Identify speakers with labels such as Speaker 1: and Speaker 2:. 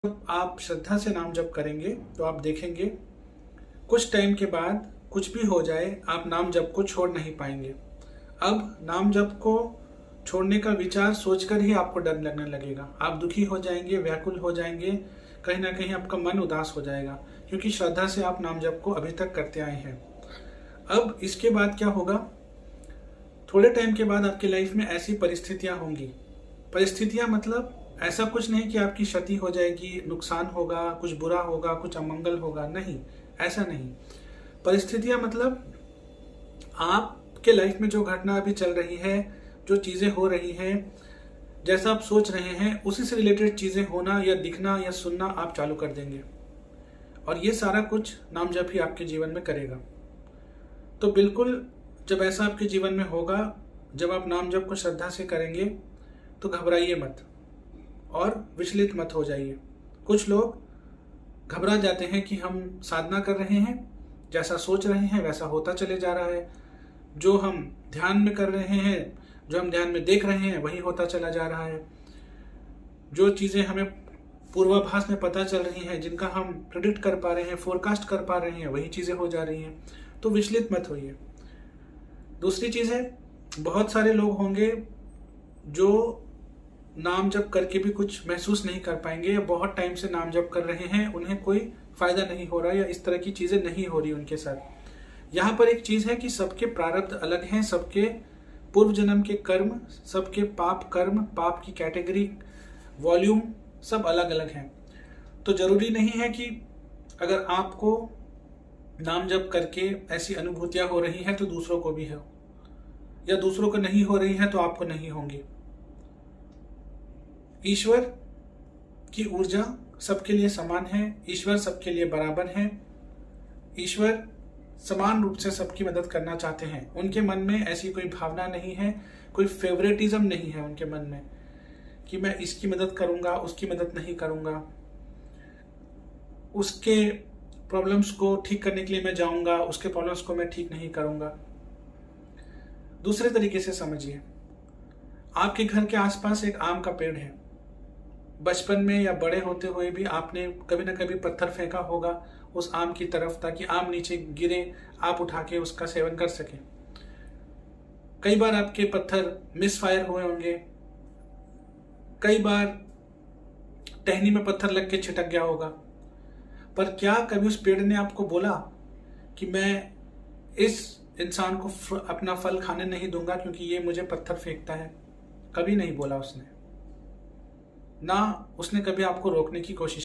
Speaker 1: जब आप श्रद्धा से नाम जप करेंगे तो आप देखेंगे कुछ टाइम के बाद कुछ भी हो जाए आप नाम जप को छोड़ नहीं पाएंगे। अब नाम जप को छोड़ने का विचार सोचकर ही आपको डर लगने लगेगा। आप दुखी हो जाएंगे, व्याकुल हो जाएंगे, कहीं ना कहीं आपका मन उदास हो जाएगा, क्योंकि श्रद्धा से आप नाम जप को अभी तक करते आए हैं। अब इसके बाद क्या होगा, थोड़े टाइम के बाद आपकी लाइफ में ऐसी परिस्थितियां होंगी। परिस्थितियां मतलब ऐसा कुछ नहीं कि आपकी क्षति हो जाएगी, नुकसान होगा, कुछ बुरा होगा, कुछ अमंगल होगा, नहीं, ऐसा नहीं। परिस्थितियां मतलब आपके लाइफ में जो घटना अभी चल रही है, जो चीजें हो रही हैं, जैसा आप सोच रहे हैं उसी से रिलेटेड चीजें होना या दिखना या सुनना आप चालू कर देंगे, और ये सारा कुछ नाम जप ही आपके जीवन में करेगा। तो बिल्कुल जब ऐसा आपके जीवन में होगा, जब आप नाम जप को श्रद्धा से करेंगे, तो घबराइए मत और विचलित मत हो जाइए। कुछ लोग घबरा जाते हैं कि हम साधना कर रहे हैं, जैसा सोच रहे हैं वैसा होता चले जा रहा है, जो हम ध्यान में कर रहे हैं, जो हम ध्यान में देख रहे हैं वही होता चला जा रहा है, जो चीज़ें हमें पूर्वाभास में पता चल रही हैं, जिनका हम प्रेडिक्ट कर पा रहे हैं, फोरकास्ट कर पा रहे हैं, वही चीज़ें हो जा रही हैं। तो विचलित मत होइए। दूसरी चीज़ है, बहुत सारे लोग होंगे जो नाम जप करके भी कुछ महसूस नहीं कर पाएंगे, या बहुत टाइम से नाम जप कर रहे हैं, उन्हें कोई फायदा नहीं हो रहा, या इस तरह की चीजें नहीं हो रही उनके साथ। यहाँ पर एक चीज है कि सबके प्रारब्ध अलग हैं, सबके पूर्व जन्म के कर्म, सबके पाप कर्म, पाप की कैटेगरी, वॉल्यूम सब अलग अलग हैं। तो जरूरी नहीं है कि अगर आपको नाम जप करके ऐसी अनुभूतियां हो रही हैं तो दूसरों को भी हो, या दूसरों को नहीं हो रही है तो आपको नहीं होंगी। ईश्वर की ऊर्जा सबके लिए समान है, ईश्वर सबके लिए बराबर है, ईश्वर समान रूप से सबकी मदद करना चाहते हैं। उनके मन में ऐसी कोई भावना नहीं है, कोई फेवरेटिज्म नहीं है उनके मन में कि मैं इसकी मदद करूंगा, उसकी मदद नहीं करूंगा, उसके प्रॉब्लम्स को ठीक करने के लिए मैं जाऊंगा, उसके प्रॉब्लम्स को मैं ठीक नहीं करूंगा। दूसरे तरीके से समझिए, आपके घर के आसपास एक आम का पेड़ है। बचपन में या बड़े होते हुए भी आपने कभी ना कभी पत्थर फेंका होगा उस आम की तरफ, ताकि आम नीचे गिरे, आप उठा के उसका सेवन कर सके। कई बार आपके पत्थर मिस फायर हुए होंगे, कई बार टहनी में पत्थर लग के छिटक गया होगा, पर क्या कभी उस पेड़ ने आपको बोला कि मैं इस इंसान को अपना फल खाने नहीं दूंगा क्योंकि ये मुझे पत्थर फेंकता है? कभी नहीं बोला उसने, ना उसने कभी आपको रोकने की कोशिश